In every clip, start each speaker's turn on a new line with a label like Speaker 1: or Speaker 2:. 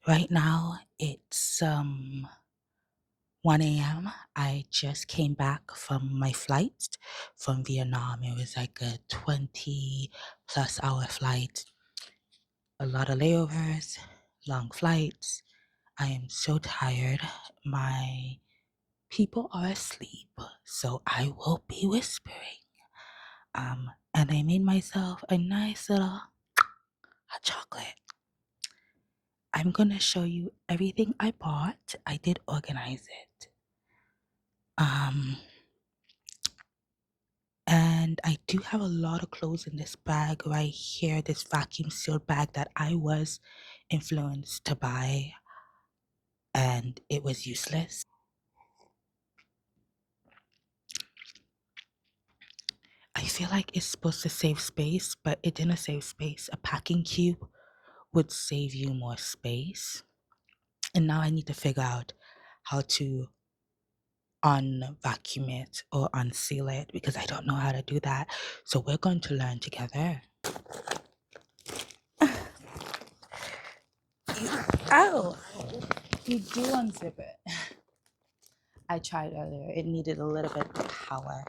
Speaker 1: Right now, it's 1 a.m. I just came back from my flight from Vietnam. It was like a 20 plus hour flight, a lot of layovers, long flights. I am so tired. My people are asleep, so I will be whispering. And I made myself a nice little hot chocolate. I'm gonna show you everything I bought. I did organize it. And I do have a lot of clothes in this bag right here, this vacuum sealed bag that I was influenced to buy, and it was useless. I feel like it's supposed to save space, but it didn't save space. A packing cube would save you more space. And now I need to figure out how to unvacuum it or unseal it because I don't know how to do that. So we're going to learn together. Ow! You do unzip it. I tried earlier. It needed a little bit of power.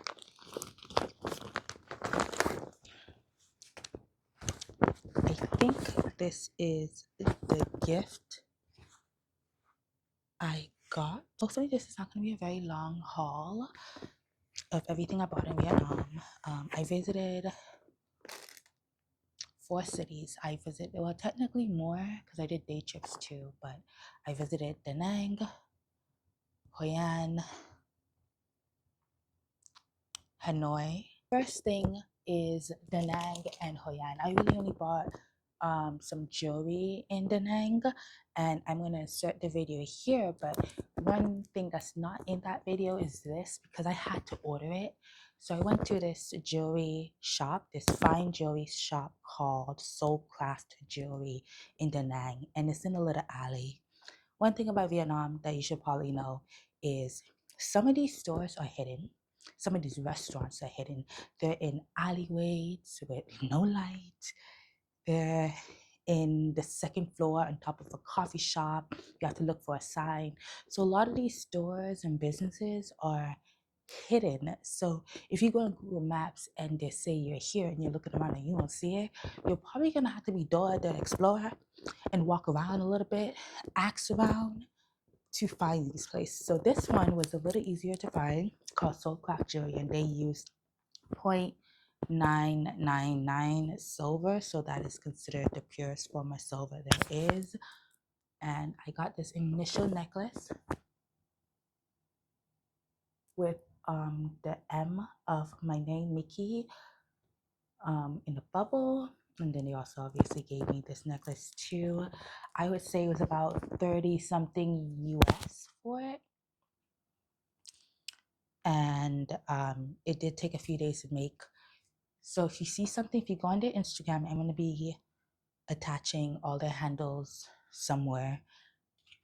Speaker 1: I think this is the gift I got. Hopefully this is not going to be a very long haul of everything I bought in Vietnam. I visited 4 cities. Well, technically more because I did day trips too, but I visited Da Nang, Hoi An, Hanoi. First thing is Da Nang and Hoi An. I really only bought some jewelry in Da Nang, and I'm going to insert the video here, but one thing that's not in that video is this because I had to order it. So I went to this jewelry shop, this fine jewelry shop called Soulcraft Jewelry in Da Nang, and it's in a little alley. One thing about Vietnam that you should probably know is some of these stores are hidden. Some of these restaurants are hidden. They're in alleyways with no light. They're in the second floor on top of a coffee shop. You have to look for a sign. So a lot of these stores and businesses are hidden. So if you go on Google Maps and they say you're here and you're looking around and you don't see it, you're probably gonna have to be door to explore and walk around a little bit, ask around to find these places. So this one was a little easier to find, called Soulcraft Jewelry, and they used 0.999 silver, so that is considered the purest form of silver there is. And I got this initial necklace with the M of my name, Mickey, in a bubble. And then they also obviously gave me this necklace too. I would say it was about 30 something US for it. And it did take a few days to make. So if you see something, if you go on their Instagram, I'm going to be attaching all their handles somewhere,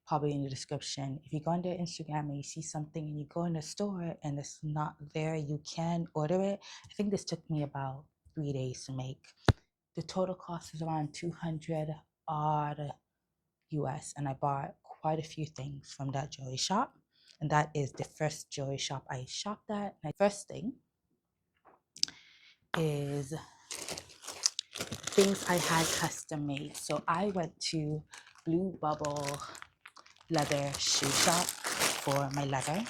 Speaker 1: probably in the description. If you go on their Instagram and you see something and you go in the store and it's not there, you can order it. I think this took me about 3 days to make. The total cost was around 200 odd US, and I bought quite a few things from that jewelry shop. And that is the first jewelry shop I shopped at. My first thing is things I had custom made. So I went to Blue Bubble leather shoe shop for my leather.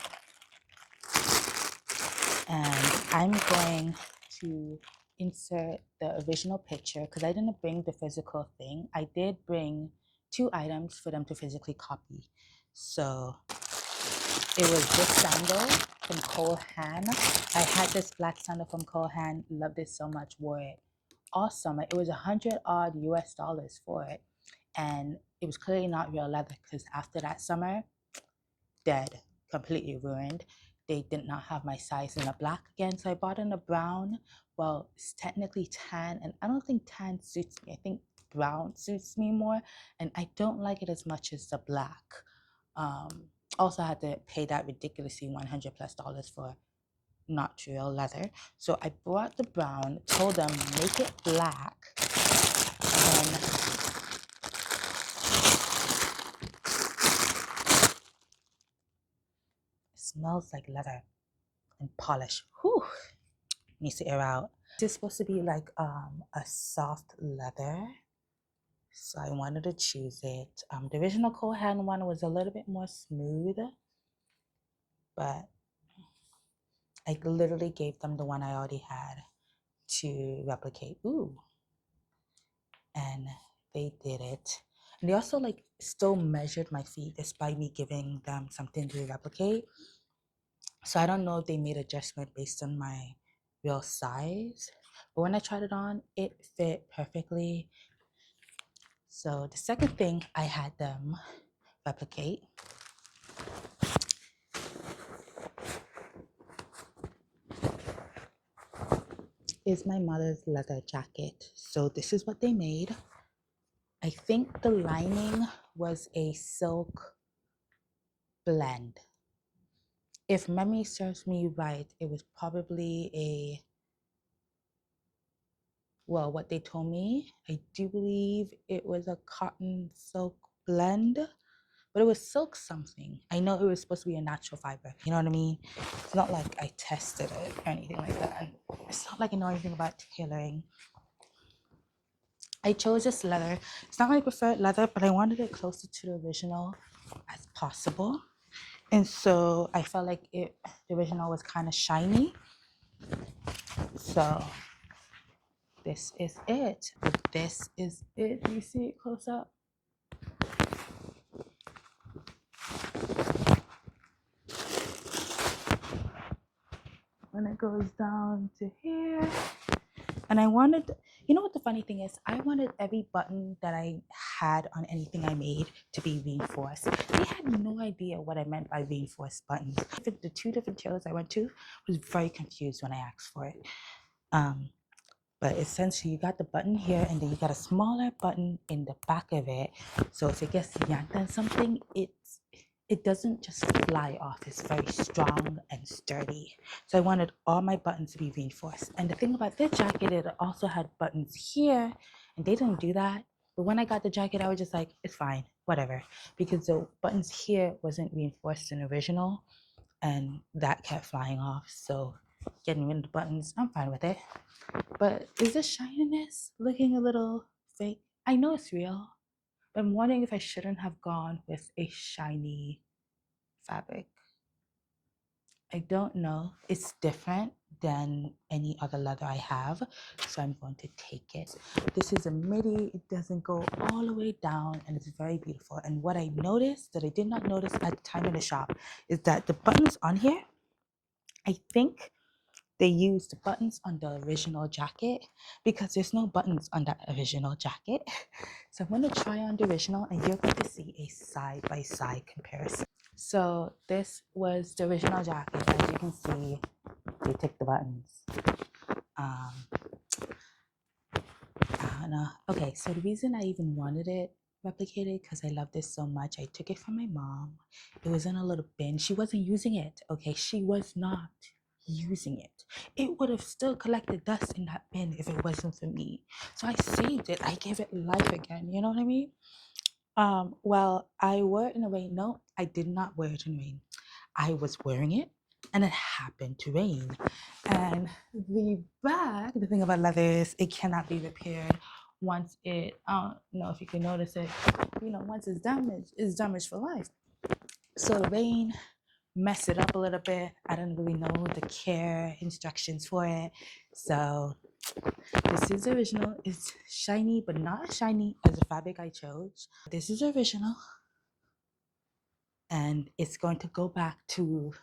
Speaker 1: And I'm going to insert the original picture because I didn't bring the physical thing. I did bring 2 items for them to physically copy. So it was this sandal from Cole Han. I had this black sandal from Cole Han, loved it so much, wore it all summer. It was 100 odd US dollars for it. And it was clearly not real leather because after that summer, dead, completely ruined. They did not have my size in a black again, so I bought in a brown. Well, it's technically tan, and I don't think tan suits me. I think brown suits me more, and I don't like it as much as the black. Also had to pay that ridiculously $100 plus for not real leather. So I bought the brown, told them make it black, and smells like leather and polish. Whew, needs to air out. This is supposed to be like a soft leather, so I wanted to choose it. The original Hoi An one was a little bit more smooth, but I literally gave them the one I already had to replicate. Ooh, and they did it. And they also like still measured my feet despite me giving them something to replicate. So I don't know if they made adjustment based on my real size, but when I tried it on, it fit perfectly. So the second thing I had them replicate is my mother's leather jacket. So this is what they made. I think the lining was a silk blend. If memory serves me right, it was probably a, well, what they told me, I do believe it was a cotton silk blend, but it was silk something. I know it was supposed to be a natural fiber. You know what I mean? It's not like I tested it or anything like that. It's not like I know anything about tailoring. I chose this leather. It's not my preferred leather, but I wanted it closer to the original as possible. And so I felt like the original was kind of shiny. So this is it. This is it. Do you see it close up? When it goes down to here. And I wanted, you know what the funny thing is? I wanted every button that I had on anything I made to be reinforced. They had no idea what I meant by reinforced buttons. The two different tailors I went to was very confused when I asked for it. But essentially, you got the button here, and then you got a smaller button in the back of it. So if it gets yanked on something, it doesn't just fly off. It's very strong and sturdy. So I wanted all my buttons to be reinforced. And the thing about this jacket, it also had buttons here, and they didn't do that. But when I got the jacket, I was just like, it's fine, whatever. Because the buttons here wasn't reinforced in the original, and that kept flying off. So getting rid of the buttons, I'm fine with it. But is the shininess looking a little fake? I know it's real, but I'm wondering if I shouldn't have gone with a shiny fabric. I don't know. It's different than any other leather I have, so I'm going to take it. This is a midi. It doesn't go all the way down, and it's very beautiful. And what I noticed that I did not notice at the time in the shop is that the buttons on here, I think they used buttons on the original jacket because there's no buttons on that original jacket. So I'm going to try on the original, and you're going to see a side-by-side comparison. So this was the original jacket. As you can see, they took the buttons. I don't know. Okay, so the reason I even wanted it replicated because I love this so much. I took it from my mom. It was in a little bin. She wasn't using it. Okay, she was not using it. It would have still collected dust in that bin if it wasn't for me. So I saved it. I gave it life again. You know what I mean? Well, I wore it in the rain. No, I did not wear it in the rain. I was wearing it, and it happened to rain. And the bag, the thing about leather is it cannot be repaired once it, I don't know if you can notice it, once it's damaged for life. So the rain messed it up a little bit. I didn't really know the care instructions for it. So this is original. It's shiny, but not as shiny as the fabric I chose. This is original. And it's going to go back to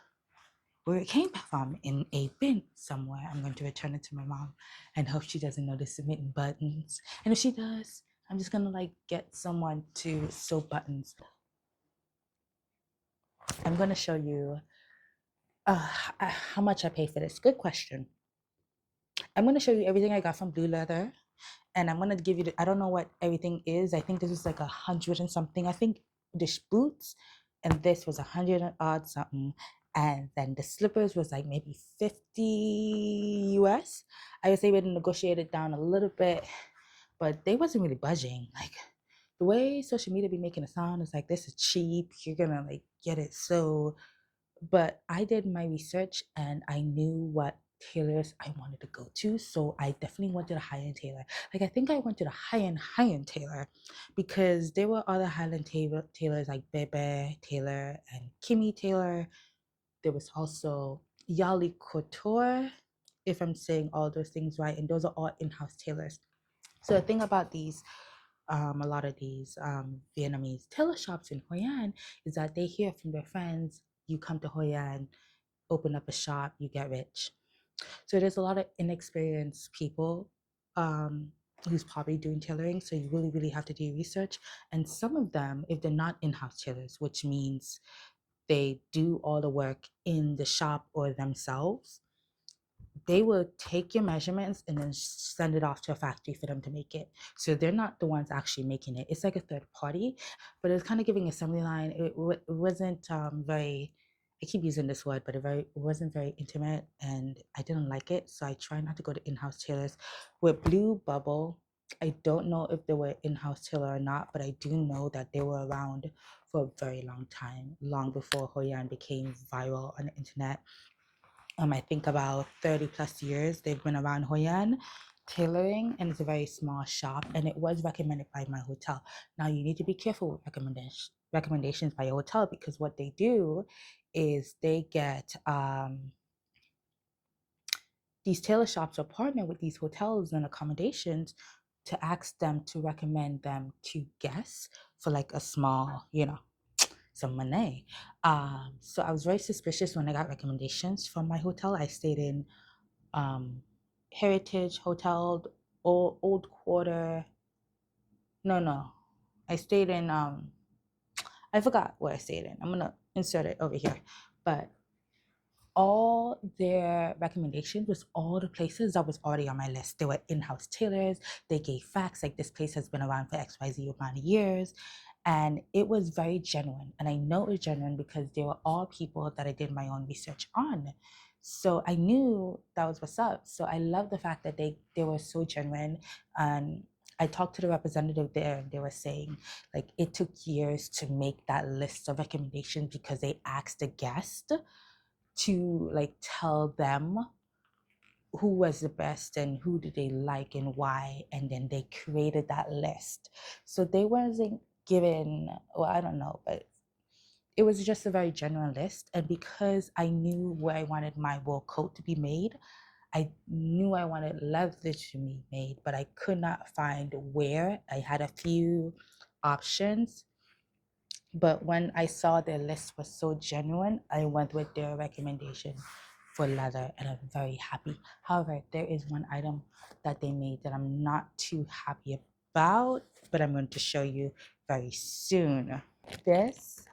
Speaker 1: where it came from, in a bin somewhere. I'm going to return it to my mom and hope she doesn't notice the mitten buttons. And if she does, I'm just gonna get someone to sew buttons. I'm gonna show you how much I paid for this. Good question. I'm gonna show you everything I got from Blue Leather, and I'm gonna give you I don't know what everything is. I think this is like 100 and something. I think this boots and this was 100 and odd something, and then the slippers was like maybe 50 US. I was able to negotiate it down a little bit, but they wasn't really budging. Like the way social media be making it sound is like this is cheap. You're gonna get it so But I did my research and I knew what tailors I wanted to go to. So I definitely went to the high-end tailor. Like I think I went to the high-end tailor because there were other tailors like Bebe Taylor and Kimmy Taylor. There was also Yali Couture, if I'm saying all those things right, and those are all in-house tailors. So the thing about a lot of these Vietnamese tailor shops in Hoi An is that they hear from their friends, you come to Hoi An, open up a shop, you get rich. So there's a lot of inexperienced people who's probably doing tailoring. So you really, really have to do research. And some of them, if they're not in-house tailors, which means they do all the work in the shop or themselves, they will take your measurements and then send it off to a factory for them to make it. So they're not the ones actually making it. It's like a third party, but it's kind of giving assembly line. It wasn't very, I keep using this word, but it wasn't very intimate and I didn't like it. So I try not to go to in-house tailors. With Blue Bubble, I don't know if they were in-house tailor or not, but I do know that they were around for a very long time, long before Hoi An became viral on the internet. I think about 30 plus years they've been around Hoi An tailoring, and it's a very small shop, and it was recommended by my hotel. Now you need to be careful with recommendations by your hotel, because what they do is they get these tailor shops will partner with these hotels and accommodations to ask them to recommend them to guests for like a small, some money. So I was very suspicious when I got recommendations from my hotel. I stayed in Heritage Hotel, Old Quarter. No. I stayed in I forgot where I stayed in. I'm gonna insert it over here. But all their recommendations was all the places that was already on my list. They were in-house tailors. They gave facts like this place has been around for XYZ amount of years. And it was very genuine. And I know it was genuine because they were all people that I did my own research on. So I knew that was what's up. So I love the fact that they were so genuine. And I talked to the representative there and they were saying like it took years to make that list of recommendations because they asked the guest to like tell them who was the best and who did they like and why, and then they created that list. So they wasn't given, well, I don't know, but it was just a very general list. And because I knew where I wanted my wool coat to be made, I knew I wanted leather to be made, but I could not find where. I had a few options, but when I saw their list was so genuine, I went with their recommendation for leather, and I'm very happy. However, there is one item that they made that I'm not too happy about, but I'm going to show you very soon. This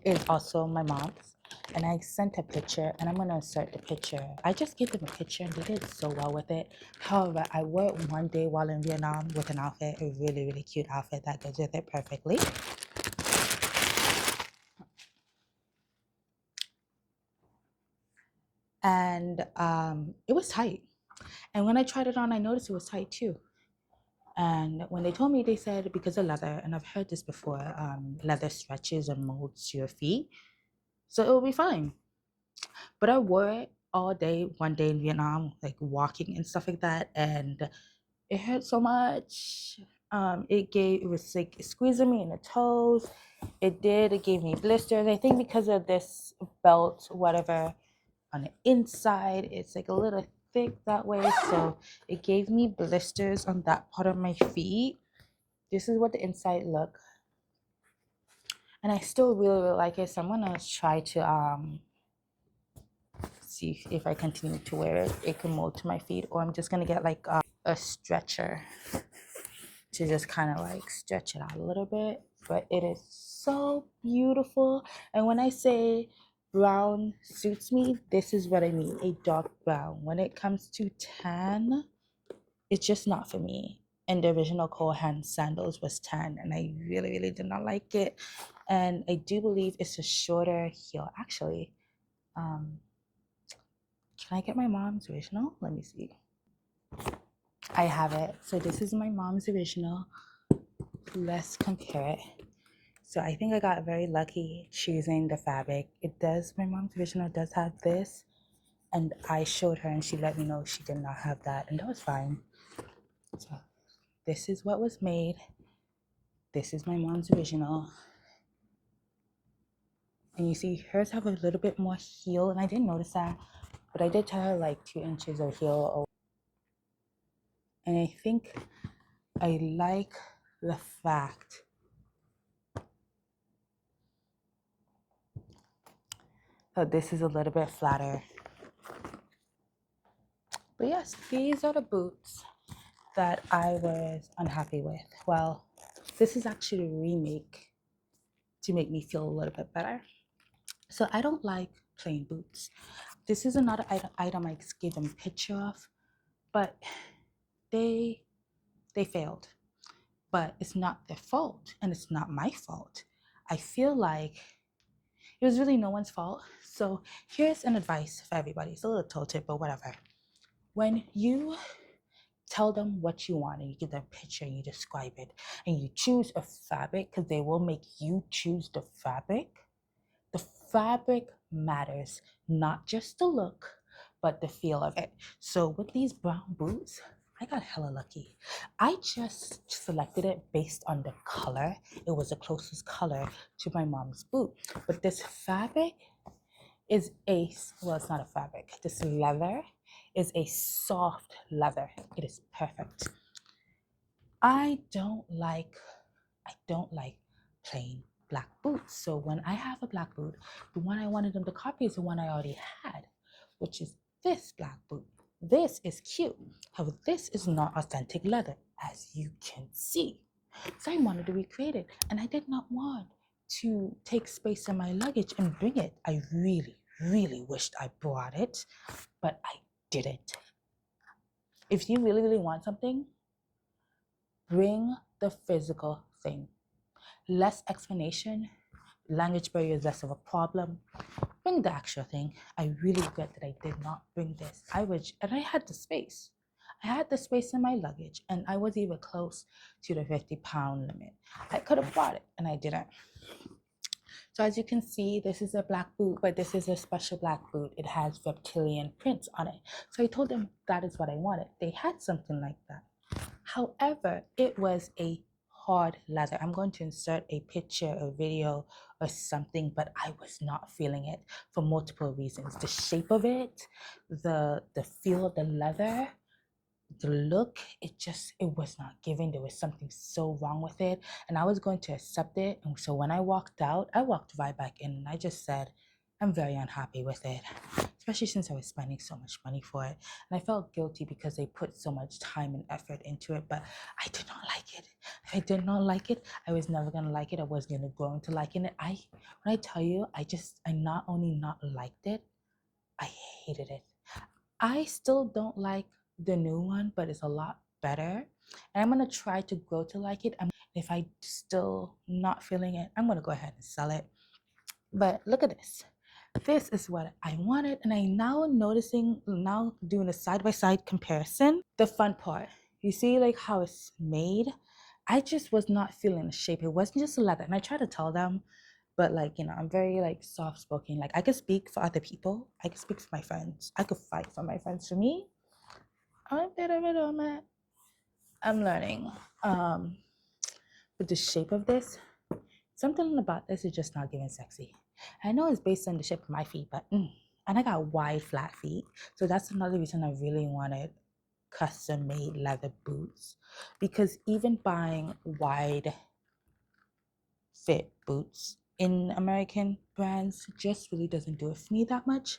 Speaker 1: is also my mom's, and I sent a picture, and I'm going to insert the picture. I just gave them a picture and they did so well with it. However, I wore it one day while in Vietnam with an outfit, a really, really cute outfit that goes with it perfectly. And it was tight. And when I tried it on, I noticed it was tight too. And when they told me, they said because of leather, and I've heard this before, leather stretches and molds your feet, so it will be fine. But I wore it all day, one day in Vietnam, like walking and stuff like that, and it hurt so much. It was like squeezing me in the toes. It gave me blisters. I think because of this belt, whatever, on the inside, it's like a little thick that way, so it gave me blisters on that part of my feet. This is what the inside look, and I still really, really like it, so I'm gonna try to see if I continue to wear it, it can mold to my feet, or I'm just gonna get like a stretcher to just kind of like stretch it out a little bit. But it is so beautiful, and when I say brown suits me, this is what I mean, a dark brown. When it comes to tan, it's just not for me. And the original Cole Hand sandals was tan, and I really, really did not like it. And I do believe it's a shorter heel. Actually, can I get my mom's original? Let me see. I have it. So this is my mom's original. Let's compare it. So I think I got very lucky choosing the fabric. It does, my mom's original does have this, and I showed her and she let me know she did not have that, and that was fine. So this is what was made. This is my mom's original. And you see hers have a little bit more heel, and I didn't notice that, but I did tell her like 2 inches of heel. And I think I like the fact that this is a little bit flatter. But yes, these are the boots that I was unhappy with. Well, this is actually a remake to make me feel a little bit better. So I don't like plain boots. This is another item I gave them a picture of, but they failed. But it's not their fault, and it's not my fault. I feel like it was really no one's fault. So here's an advice for everybody. It's a little toe tip, but whatever. When you tell them what you want and you give them a picture and you describe it and you choose a fabric, because they will make you choose the fabric matters, not just the look, but the feel of it. So with these brown boots, I got hella lucky. I just selected it based on the color. It was the closest color to my mom's boot. But this fabric is well, it's not a fabric. This leather is a soft leather. It is perfect. I don't like plain black boots. So when I have a black boot, the one I wanted them to copy is the one I already had, which is this black boot. This is cute. However, this is not authentic leather, as you can see. So I wanted to recreate it, and I did not want to take space in my luggage and bring it. I really, really wished I brought it, but I didn't. If you really, really want something, bring the physical thing. Less explanation, language barrier is less of a problem. Bring the actual thing. I really regret that I did not bring this. And I had the space. I had the space in my luggage, and I was even close to the 50-pound limit. I could have bought it, and I didn't. So as you can see, this is a black boot, but this is a special black boot. It has reptilian prints on it. So I told them that is what I wanted. They had something like that. However, it was a hard leather. I'm going to insert a picture, a video, or something, but I was not feeling it for multiple reasons. The shape of it, the feel of the leather, the look, it was not giving. There was something so wrong with it, and I was going to accept it. And so when I walked out, I walked right back in, and I just said, I'm very unhappy with it, especially since I was spending so much money for it. And I felt guilty because they put so much time and effort into it, but I did not like it. If I did not like it, I was never going to like it. I was going to grow into liking it. When I tell you, I not only not liked it, I hated it. I still don't like the new one, but it's a lot better. And I'm going to try to grow to like it. If I still not feeling it, I'm going to go ahead and sell it. But look at this. This is what I wanted, and I'm now doing a side-by-side comparison. The fun part, you see like how it's made? I just was not feeling the shape. It wasn't just leather, and I try to tell them, but I'm very soft-spoken. I could speak for other people. I could speak for my friends. I could fight for my friends. For me, I'm a bit of a doormat. I'm learning. But the shape of this, something about this is just not giving sexy. I know it's based on the shape of my feet, but and I got wide, flat feet. So that's another reason I really wanted custom-made leather boots. Because even buying wide fit boots in American brands just really doesn't do it for me that much.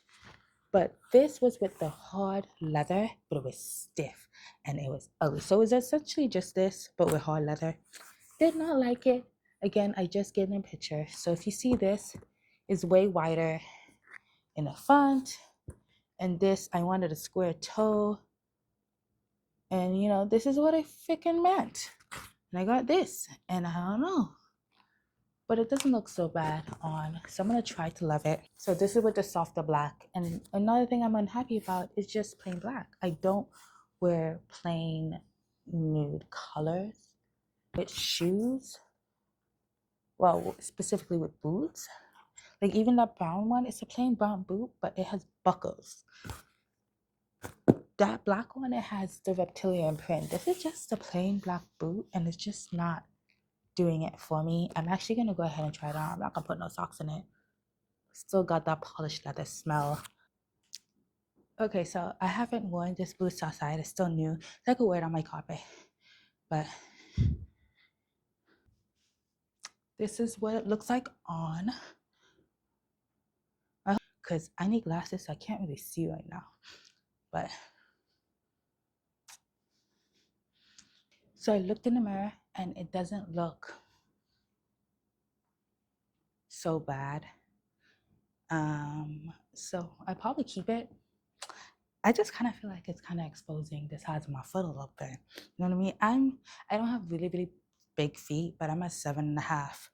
Speaker 1: But this was with the hard leather, but it was stiff and it was ugly. So it was essentially just this, but with hard leather. Did not like it. Again, I just gave them a picture. So if you see, this is way wider in the front, and this, I wanted a square toe, and this is what I freaking meant. And I got this, and I don't know, but it doesn't look so bad on, so I'm gonna try to love it. So this is with the softer black, and another thing I'm unhappy about is just plain black. I don't wear plain nude colors with shoes. well, specifically with boots. Like even that brown one, it's a plain brown boot, but it has buckles. That black one, it has the reptilian print. This is just a plain black boot, and it's just not doing it for me. I'm actually gonna go ahead and try it on. I'm not gonna put no socks in it. Still got that polished leather smell. Okay, so I haven't worn this boots outside. It's still new. So I could wear it on my carpet. But this is what it looks like on. Because I need glasses, so I can't really see right now. But so I looked in the mirror and it doesn't look so bad. So I probably keep it. I just kind of feel like it's kind of exposing the size of my foot a little bit. You know what I mean? I don't have really big feet, but I'm a 7.5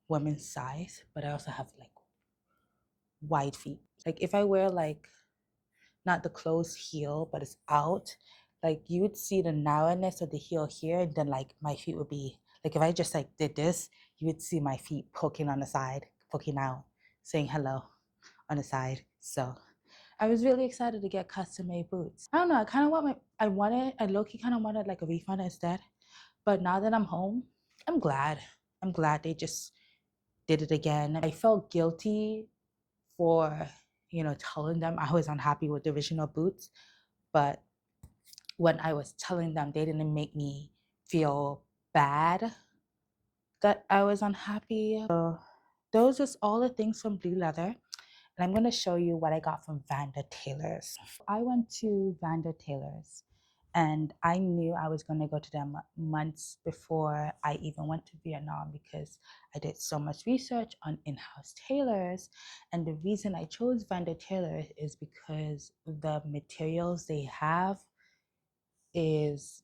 Speaker 1: women's size, but I also have like wide feet. Like if I wear like not the closed heel, but it's out, like you would see the narrowness of the heel here, and then like my feet would be like, if I just like did this, you would see my feet poking on the side, poking out, saying hello on the side. So I was really excited to get custom made boots. I don't know, I kind of want I low-key kind of wanted like a refund instead. But now that I'm home, I'm glad. I'm glad they just did it again. I felt guilty for, telling them I was unhappy with the original boots. But when I was telling them, they didn't make me feel bad that I was unhappy. So those are all the things from Blue Leather. And I'm going to show you what I got from Vanda Tailors. I went to Vanda Tailors and I knew I was going to go to them months before I even went to Vietnam, because I did so much research on in-house tailors. And the reason I chose Vanda Tailors is because the materials they have is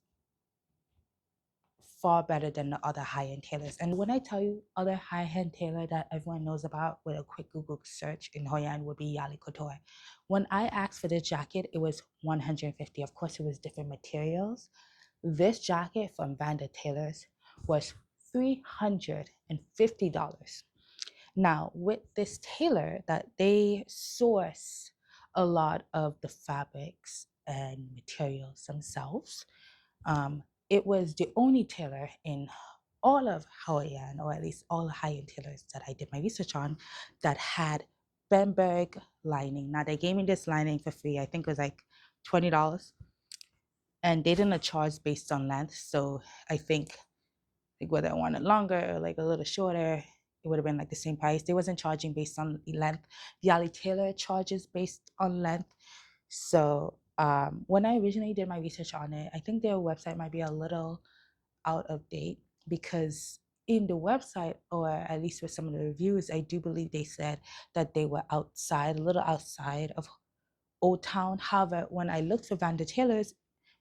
Speaker 1: far better than the other high-end tailors. And when I tell you other high-end tailor that everyone knows about with a quick Google search in Hoi An would be Yali Couture. When I asked for this jacket, it was $150. Of course, it was different materials. This jacket from Vanda Tailors was $350. Now, with this tailor, that they source a lot of the fabrics and materials themselves. It was the only tailor in all of Hanoi An, or at least all the high-end tailors that I did my research on, that had Bamberg lining. Now, they gave me this lining for free. I think it was like $20. And they didn't charge based on length. So I think like whether I wanted longer or like a little shorter, it would have been like the same price. They wasn't charging based on length. Yali Tailor charges based on length. So when I originally did my research on it, I think their website might be a little out of date, because in the website, or at least with some of the reviews, I do believe they said that they were outside, a little outside of Old Town. However, when I looked for Vanda Tailors,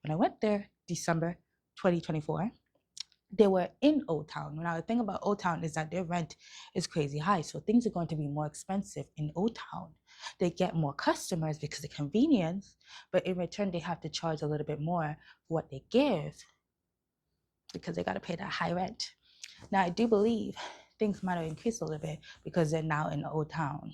Speaker 1: when I went there, December 2024, they were in Old Town. Now, the thing about Old Town is that their rent is crazy high. So things are going to be more expensive in Old Town. They get more customers because of convenience, but in return, they have to charge a little bit more for what they give, because they got to pay that high rent. Now, I do believe things might have increased a little bit because they're now in Old Town.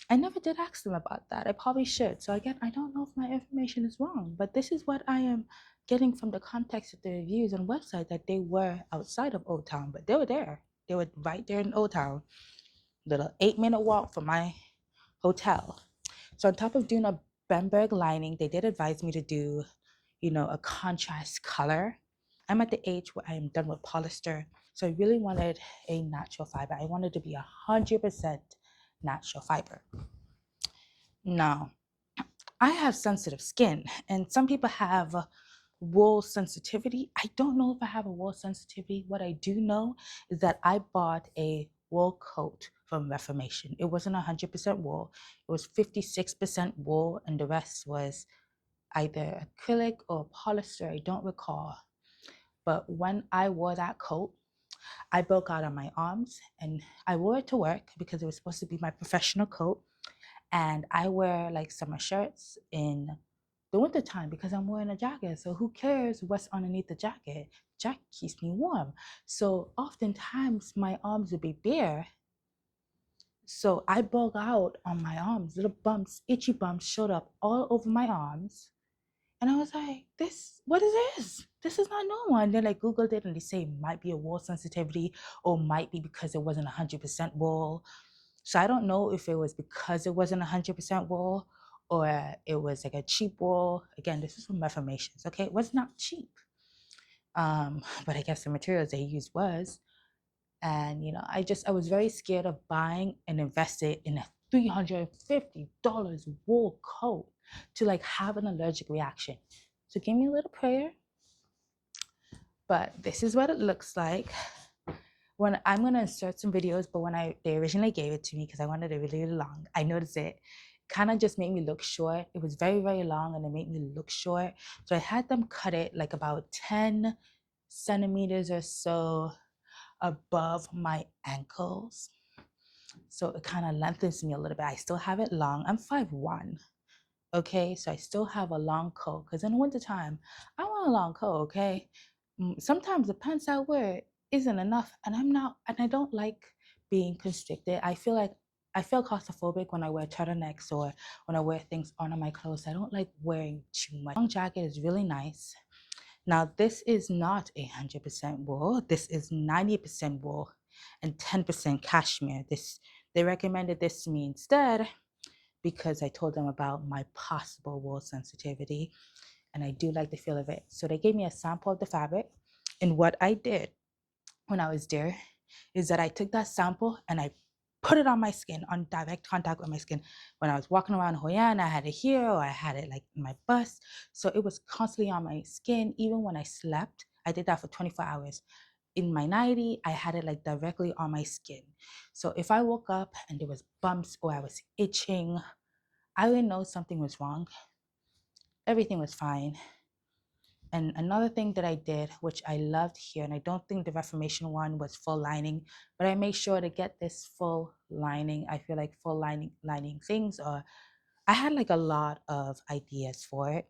Speaker 1: I never did ask them about that. I probably should. So again, I don't know if my information is wrong, but this is what I am getting from the context of the reviews and website, that they were outside of Old Town, but they were there. They were right there in Old Town. Little 8-minute walk from my hotel. So on top of doing a Bamberg lining, they did advise me to do, a contrast color. I'm at the age where I am done with polyester. So I really wanted a natural fiber. I wanted to be 100% natural fiber. Now, I have sensitive skin, and some people have wool sensitivity. I don't know if I have a wool sensitivity. What I do know is that I bought a wool coat from Reformation. It wasn't 100% wool. It was 56% wool, and the rest was either acrylic or polyester. I don't recall. But when I wore that coat, I broke out on my arms, and I wore it to work because it was supposed to be my professional coat. And I wear like summer shirts in the winter time because I'm wearing a jacket. So who cares what's underneath the jacket? Jacket keeps me warm. So oftentimes my arms would be bare. So I bug out on my arms. Little bumps, itchy bumps showed up all over my arms. And I was like, what is this? This is not normal. And then I Googled it and they say it might be a wool sensitivity or might be because it wasn't 100% wool. So I don't know if it was because it wasn't 100% wool or it was like a cheap wool. Again, this is from Reformations, okay? It was not cheap. But I guess the materials they used was. And, I was very scared of buying and investing in a $350 wool coat to like have an allergic reaction. So give me a little prayer. But this is what it looks like. When I'm gonna insert some videos, but when they originally gave it to me because I wanted it really, really long, I noticed it kind of just made me look short. It was very, very long and it made me look short. So I had them cut it like about 10 centimeters or so above my ankles. So it kind of lengthens me a little bit. I still have it long. I'm 5'1". Okay, so I still have a long coat because in the wintertime, I want a long coat, okay? Sometimes the pants I wear isn't enough and I don't like being constricted. I feel claustrophobic when I wear turtlenecks or when I wear things under my clothes. I don't like wearing too much. Long jacket is really nice. Now, this is not 100% wool. This is 90% wool and 10% cashmere. They recommended this to me instead because I told them about my possible wool sensitivity and I do like the feel of it. So they gave me a sample of the fabric. And what I did when I was there is that I took that sample and I put it on my skin, on direct contact with my skin. When I was walking around Hoi An, I had it here or I had it like in my bust. So it was constantly on my skin. Even when I slept, I did that for 24 hours. In my nightie, I had it like directly on my skin. So if I woke up and there was bumps or I was itching, I would know something was wrong. Everything was fine. And another thing that I did, which I loved here, and I don't think the Reformation one was full lining, but I made sure to get this full lining. I feel like full lining things, or I had like a lot of ideas for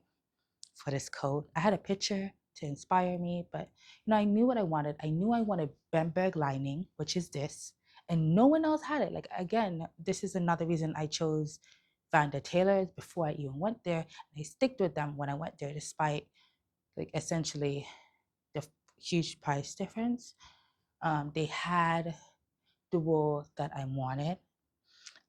Speaker 1: this coat. I had a picture to inspire me, but I knew what I wanted. I knew I wanted Bemberg lining, which is this, and no one else had it. Like, again, this is another reason I chose Vanda Tailors before I even went there. And I sticked with them when I went there, despite like essentially the huge price difference. They had the wool that I wanted.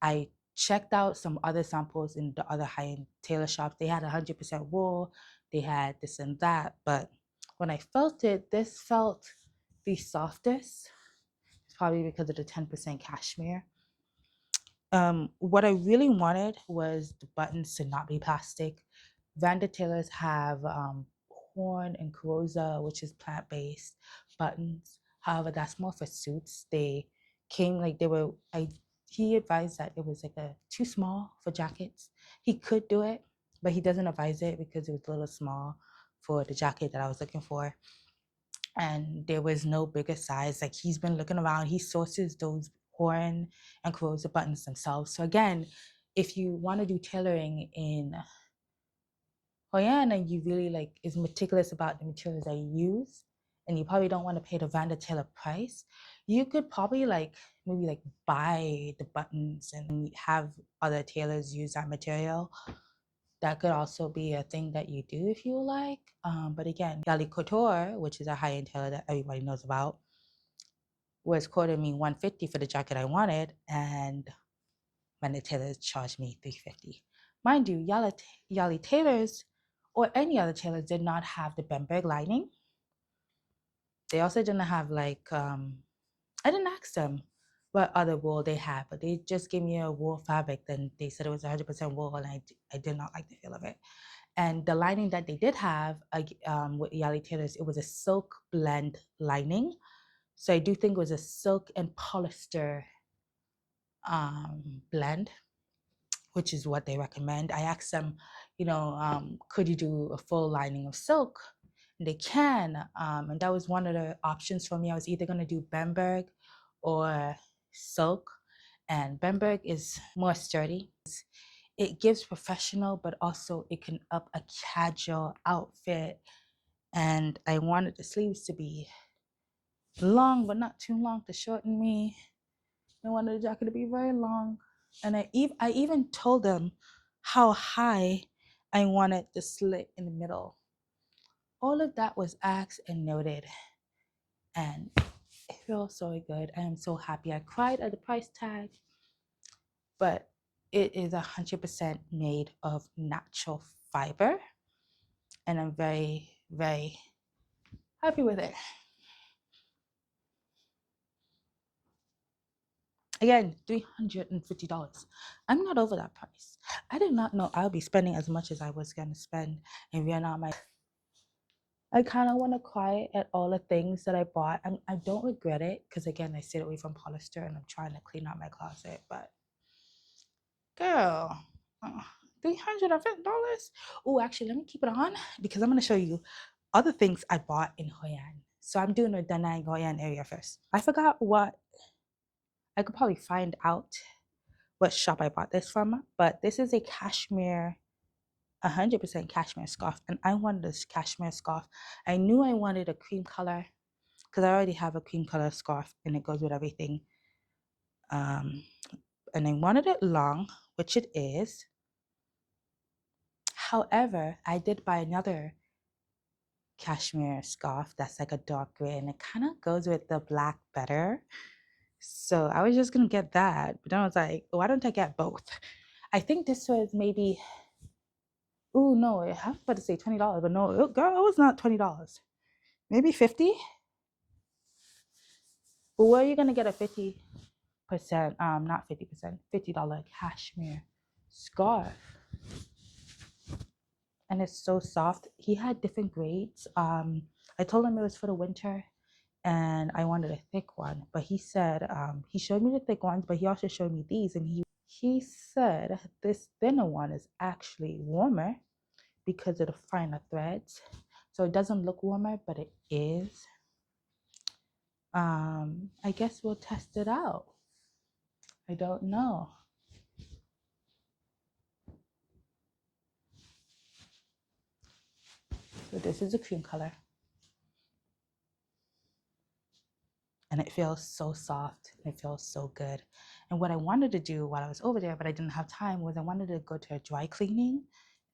Speaker 1: I checked out some other samples in the other high-end tailor shops. They had 100% wool. They had this and that. But when I felt it, this felt the softest. It's probably because of the 10% cashmere. What I really wanted was the buttons to not be plastic. Vanda Tailors have corn and Carosa, which is plant-based buttons. However, that's more for suits. They came like he advised that it was like too small for jackets. He could do it, but he doesn't advise it because it was a little small for the jacket that I was looking for. And there was no bigger size. Like, he's been looking around, he sources those horn and Carosa buttons themselves. So again, if you want to do tailoring in Hoi An and you really like is meticulous about the materials that you use, and you probably don't want to pay the Vanda Tailor price, you could probably maybe buy the buttons and have other tailors use that material. That could also be a thing that you do if you like. But again, Yali Couture, which is a high-end tailor that everybody knows about, was quoting me $150 for the jacket I wanted, and Vanda Tailors charged me $350. Mind you, Yali Tailors or any other tailors did not have the Bemberg lining. They also didn't have I didn't ask them what other wool they had, but they just gave me a wool fabric. Then they said it was 100% wool, and I did not like the feel of it. And the lining that they did have with Yali Tailors, it was a silk blend lining. So I do think it was a silk and polyester blend, which is what they recommend. I asked them, could you do a full lining of silk? And they can, and that was one of the options for me. I was either going to do Bemberg or silk, and Bemberg is more sturdy. it gives professional, but also it can up a casual outfit. And I wanted the sleeves to be long, but not too long to shorten me. I wanted the jacket to be very long. And I even told them how high I wanted the slit in the middle. All of that was asked and noted. And it feels so good. I am so happy. I cried at the price tag, but it is 100% made of natural fiber. And I'm very, very happy with it. Again, $350. I'm not over that price. I did not know I'll be spending as much as I was going to spend in Vietnam. I kind of want to cry at all the things that I bought. I don't regret it because, again, I stayed away from polyester and I'm trying to clean out my closet. But, girl, $350? Oh, actually, let me keep it on because I'm going to show you other things I bought in Hoi An. So I'm doing the Nang and Hoi An area first. I forgot what I could probably find out what shop I bought this from, but this is a cashmere, 100% cashmere scarf, and I wanted this cashmere scarf. I knew I wanted a cream color because I already have a cream color scarf and it goes with everything. And I wanted it long, which it is. However, I did buy another cashmere scarf that's like a dark gray and it kind of goes with the black better. So I was just gonna get that, but then I was like, why don't I get both? I think this was maybe, oh no, I was about to say $20, but no, girl, it was not $20. Maybe 50. But where are you gonna get a 50%, not 50%, $50 cashmere scarf? And it's so soft. He had different grades. I told him it was for the winter and I wanted a thick one, but he said he showed me the thick ones, but he also showed me these, and he said this thinner one is actually warmer because of the finer threads, so it doesn't look warmer, but it is. I guess we'll test it out. I don't know. So this is a cream color. And it feels so soft. It feels so good. And what I wanted to do while I was over there, but I didn't have time, was I wanted to go to a dry cleaning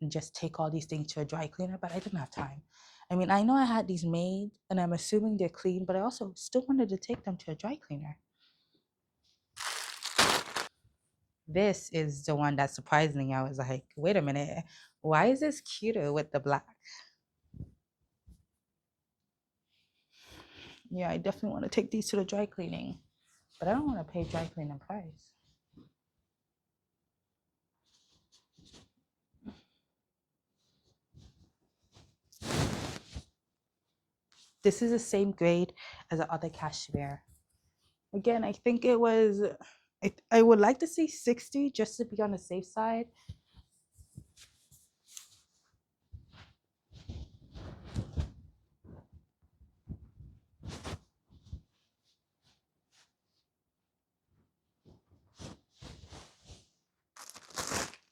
Speaker 1: and just take all these things to a dry cleaner, but I didn't have time. I mean, I know I had these made and I'm assuming they're clean, but I also still wanted to take them to a dry cleaner. This is the one that surprised me. I was like, wait a minute, why is this cuter with the black? Yeah, I definitely want to take these to the dry cleaning, but I don't want to pay dry cleaning price. This is the same grade as the other cashmere. Again, I think it was, I would like to say 60 just to be on the safe side.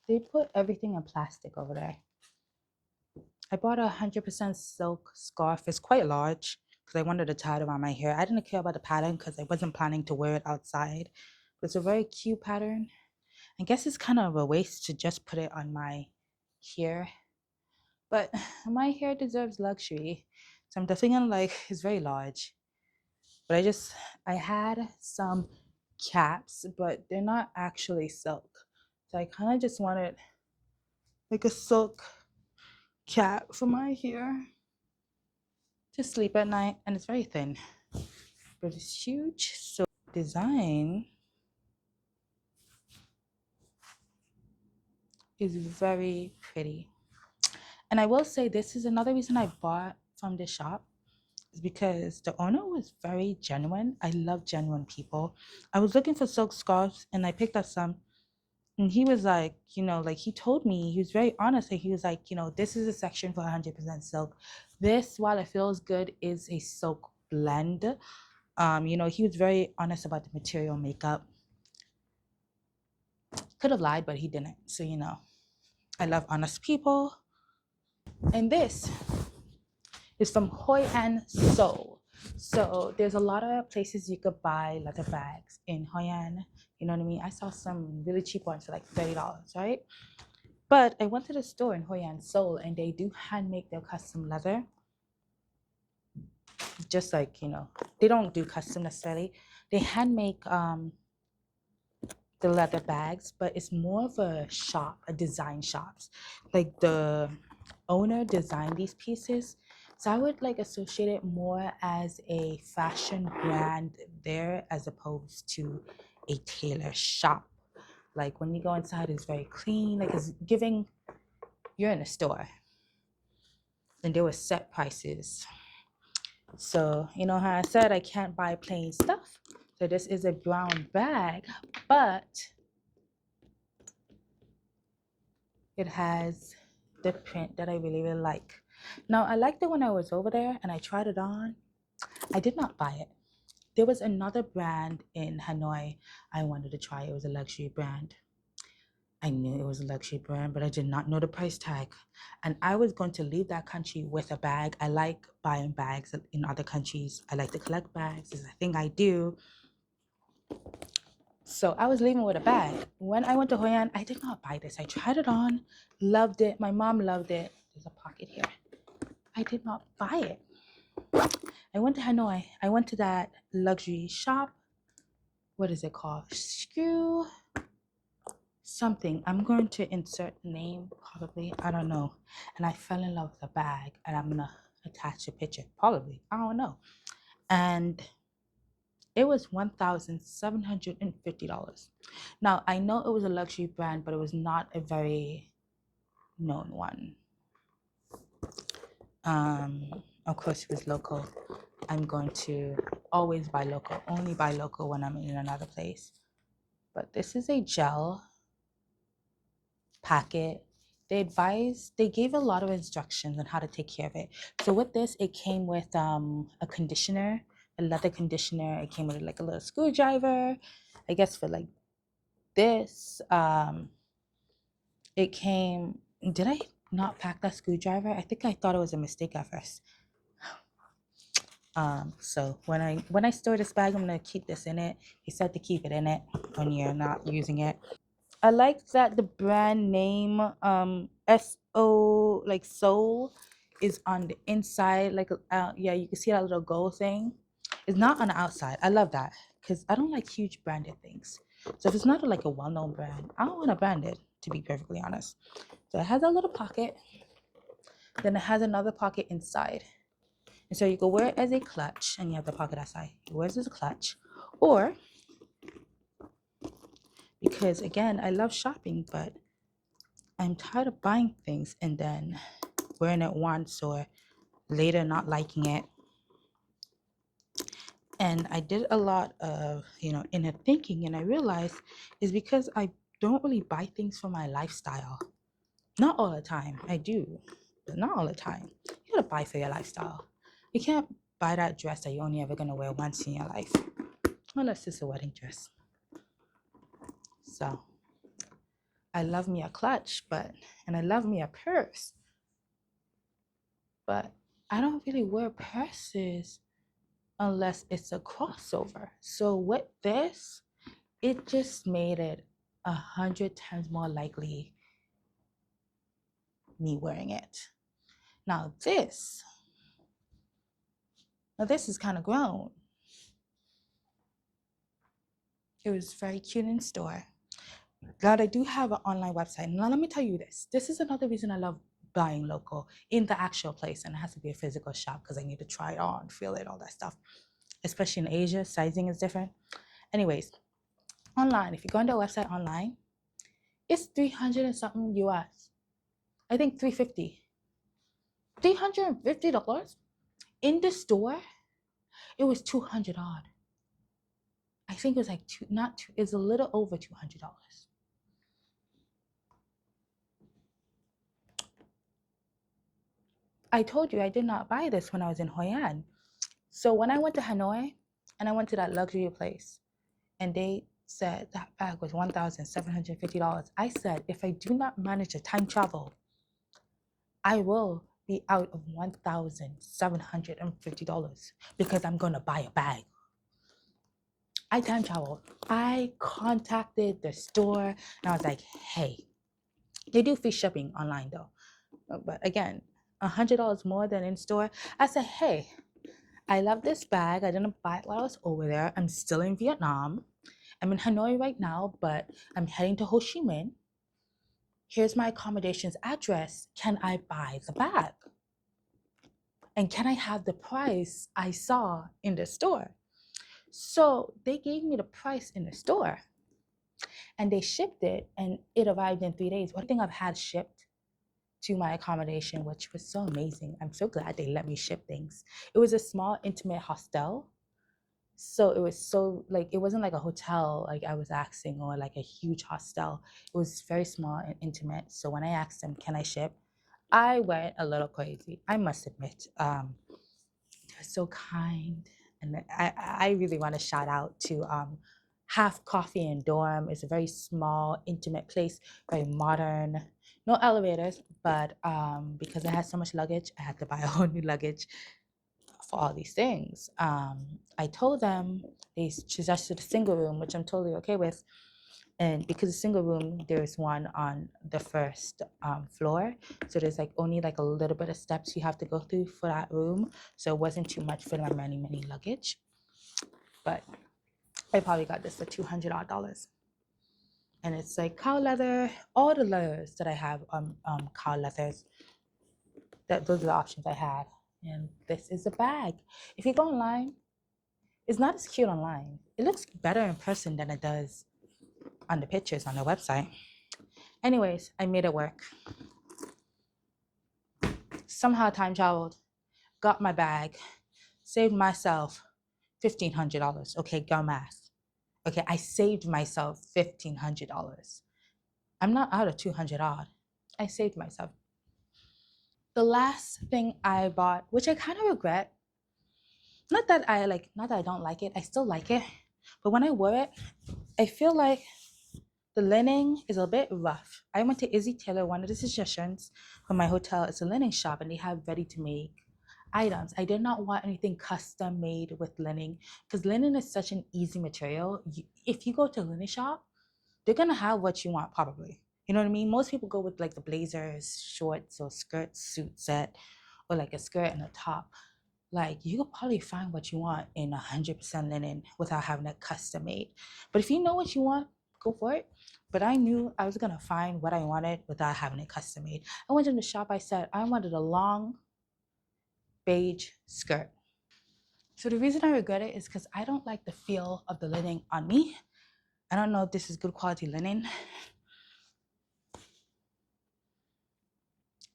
Speaker 1: They put everything in plastic over there. I bought a 100% silk scarf. It's quite large because I wanted to tie it around my hair. I didn't care about the pattern because I wasn't planning to wear it outside. But it's a very cute pattern. I guess it's kind of a waste to just put it on my hair. But my hair deserves luxury. So I'm definitely gonna like, it's very large. But I had some caps, but they're not actually silk. So I kind of just wanted like a silk cap for my hair to sleep at night, and it's very thin, but it's huge. So design is very pretty. And I will say this is another reason I bought from this shop, is because the owner was very genuine. I love genuine people. I was looking for silk scarves and I picked up some. And he was like, like he told me, he was very honest. And he was like, this is a section for 100% silk. This, while it feels good, is a silk blend. He was very honest about the material makeup. Could have lied, but he didn't. So, you know, I love honest people. And this is from Hoi An Seoul. So there's a lot of places you could buy leather bags in Hoi An. You know what I mean? I saw some really cheap ones for like $30, right? But I went to the store in Hoi An Seoul, and they do hand make their custom leather. Just like, you know, they don't do custom necessarily. They hand make the leather bags, but it's more of a shop, a design shops. Like the owner designed these pieces. So I would like associate it more as a fashion brand there as opposed to a tailor shop. Like when you go inside, it's very clean. Like it's giving, you're in a store. And there were set prices. So, you know how I said I can't buy plain stuff. So this is a brown bag, but it has the print that I really, really like. Now, I liked it when I was over there and I tried it on. I did not buy it. There was another brand in Hanoi I wanted to try. It was a luxury brand. I knew it was a luxury brand, but I did not know the price tag. And I was going to leave that country with a bag. I like buying bags in other countries. I like to collect bags. It's a thing I do. So I was leaving with a bag. When I went to Hoi An, I did not buy this. I tried it on, loved it. My mom loved it. There's a pocket here. I did not buy it. I went to Hanoi. I went to that luxury shop. What is it called? Screw something. I'm going to insert name probably. I don't know. And I fell in love with the bag, and I'm gonna attach a picture probably. I don't know. And it was $1,750. Now, I know it was a luxury brand, but it was not a very known one. Of course, it was local. I'm going to always buy local, only buy local when I'm in another place. But this is a gel packet. They gave a lot of instructions on how to take care of it. So with this, it came with a conditioner, a leather conditioner. It came with like a little screwdriver, I guess for like this. It came, did I not pack that screwdriver? I think I thought it was a mistake at first. So when I store this bag, I'm gonna keep this in it. He said to keep it in it when you're not using it. I like that the brand name SO like Soul is on the inside. Like yeah, you can see that little gold thing. It's not on the outside. I love that because I don't like huge branded things. So if it's not like a well-known brand, I don't want to brand it, to be perfectly honest. So it has a little pocket. Then it has another pocket inside. And so you can wear it as a clutch, and you have the pocket outside. You wear it as a clutch. Or, because again, I love shopping, but I'm tired of buying things and then wearing it once or later not liking it. And I did a lot of, you know, inner thinking, and I realized is because I don't really buy things for my lifestyle. Not all the time. I do, but not all the time. You gotta buy for your lifestyle. You can't buy that dress that you're only ever gonna wear once in your life, unless it's a wedding dress. So I love me a clutch, and I love me a purse, but I don't really wear purses unless it's a crossover. So with this, it just made it 100 times more likely me wearing it. Now this is kind of grown. It was very cute in store. Glad I do have an online website. Now let me tell you this. This is another reason I love buying local in the actual place, and it has to be a physical shop because I need to try it on, feel it, all that stuff. Especially in Asia, sizing is different. Anyways, online, if you go on their website online, it's 300 and something US. I think 350. $350 in the store. It was 200 odd. I think it was like it's a little over $200. I told you I did not buy this when I was in Hoi An. So when I went to Hanoi and I went to that luxury place and they said that bag was $1,750. I said, if I do not manage to time travel, I will be out of $1,750 because I'm going to buy a bag. I time traveled. I contacted the store and I was like, hey, they do free shipping online though. But again, $100 more than in store. I said, hey, I love this bag. I didn't buy it while I was over there. I'm still in Vietnam. I'm in Hanoi right now, but I'm heading to Ho Chi Minh. Here's my accommodations address. Can I buy the bag? And can I have the price I saw in the store? So they gave me the price in the store and they shipped it and it arrived in 3 days. One thing I've had shipped to my accommodation, which was so amazing. I'm so glad they let me ship things. It was a small, intimate hostel. So it was so, like, it wasn't like a hotel like I was asking or like a huge hostel. It was very small and intimate. So when I asked them, can I ship? I went a little crazy, I must admit. They're so kind. And I really want to shout out to Half Coffee and Dorm. It's a very small, intimate place, very modern. No elevators, but because I had so much luggage, I had to buy a whole new luggage for all these things. I told them they suggested a single room, which I'm totally okay with. And because a single room, there's one on the first floor. So there's like only like a little bit of steps you have to go through for that room. So it wasn't too much for my many luggage. But I probably got this for $200. And it's like cow leather. All the leathers that I have cow leathers. Those are the options I had. And this is the bag. If you go online, it's not as cute online. It looks better in person than it does on the pictures on the website. Anyways, I made it work. Somehow time traveled, got my bag, saved myself $1,500. Okay, go math. Okay, I saved myself $1,500. I'm not out of 200 odd. I saved myself. The last thing I bought, which I kind of regret, not that I don't like it, I still like it, but when I wear it, I feel like the linen is a bit rough. I went to Izzy Taylor, one of the suggestions from my hotel. It's a linen shop and they have ready-to-make items. I did not want anything custom made with linen because linen is such an easy material. If you go to a linen shop, they're gonna have what you want probably. You know what I mean? Most people go with like the blazers, shorts, or skirts, suit set, or like a skirt and a top. Like you could probably find what you want in 100% linen without having it custom made. But if you know what you want, go for it. But I knew I was gonna find what I wanted without having it custom made. I went in the shop, I said I wanted a long beige skirt. So the reason I regret it is because I don't like the feel of the linen on me. I don't know if this is good quality linen.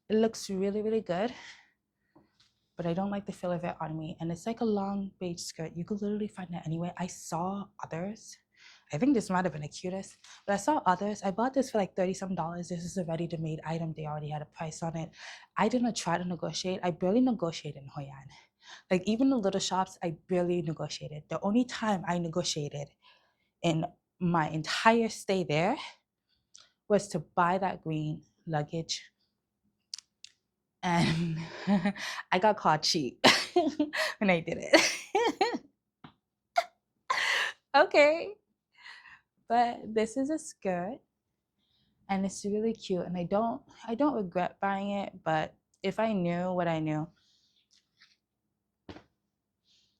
Speaker 1: It looks really good, but I don't like the feel of it on me. And it's like a long beige skirt. You could literally find it anywhere. I saw others. I think this might have been the cutest, but I saw others. I bought this for like $30-some. This is a ready-to-made item. They already had a price on it. I didn't try to negotiate. I barely negotiated in Hoi An. Like even the little shops, I barely negotiated. The only time I negotiated in my entire stay there was to buy that green luggage. And I got caught cheap when I did it. Okay. But this is a skirt and it's really cute. And I don't regret buying it, but if I knew what I knew,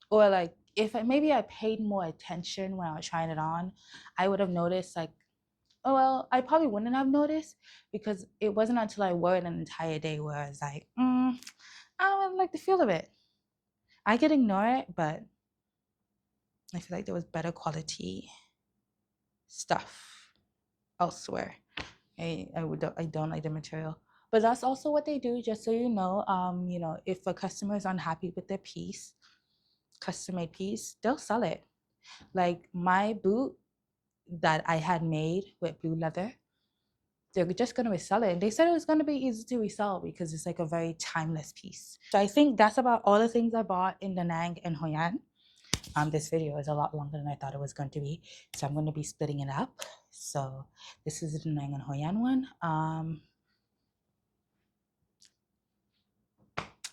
Speaker 1: or like if maybe I paid more attention when I was trying it on, I would have noticed like, oh well, I probably wouldn't have noticed because it wasn't until I wore it an entire day where I was like, I don't like the feel of it. I could ignore it, but I feel like there was better quality stuff elsewhere. I don't like the material. But that's also what they do, just so you know. If a customer is unhappy with their piece, custom-made piece, they'll sell it. Like my boot that I had made with blue leather, they're just going to resell it. And they said it was going to be easy to resell because it's like a very timeless piece. So I think that's about all the things I bought in the Nang and Hoi An. This video is a lot longer than I thought it was going to be, so I'm going to be splitting it up. So this is the Nang and Hoi An one.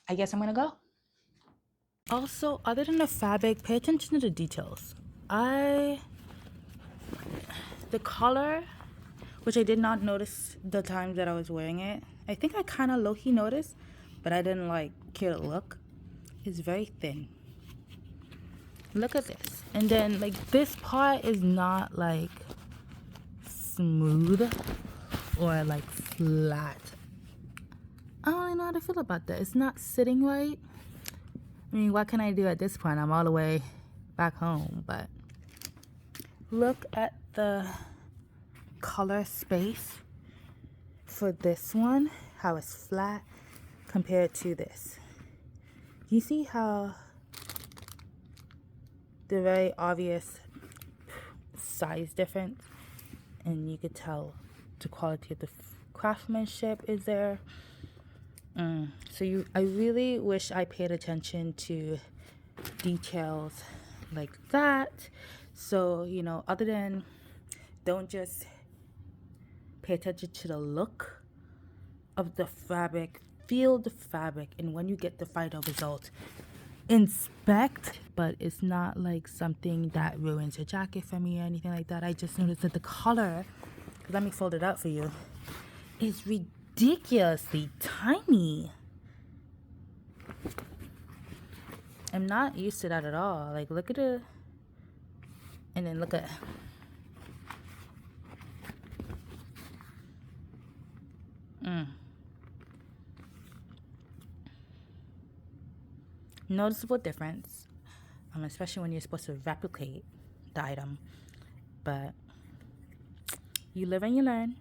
Speaker 1: I guess I'm gonna go. Also, other than the fabric, pay attention to the details. The color, which I did not notice the time that I was wearing it, I think I kind of low-key noticed, but I didn't like care to look, is very thin. Look at this. And then like this part is not like smooth or like flat. I don't really know how to feel about that. It's not sitting right. I mean, what can I do at this point? I'm all the way back home, but look at the color space for this one, how it's flat compared to this. You see how the very obvious size difference, and you could tell the quality of the craftsmanship is there. I really wish I paid attention to details like that. So, you know, other than don't just pay attention to the look of the fabric, feel the fabric, and when you get the final result, inspect. But it's not like something that ruins your jacket for me or anything like that. I just noticed that the color, let me fold it out for you, is ridiculously tiny. I'm not used to that at all. Like, look at it, and then look at noticeable difference, especially when you're supposed to replicate the item. But you live and you learn.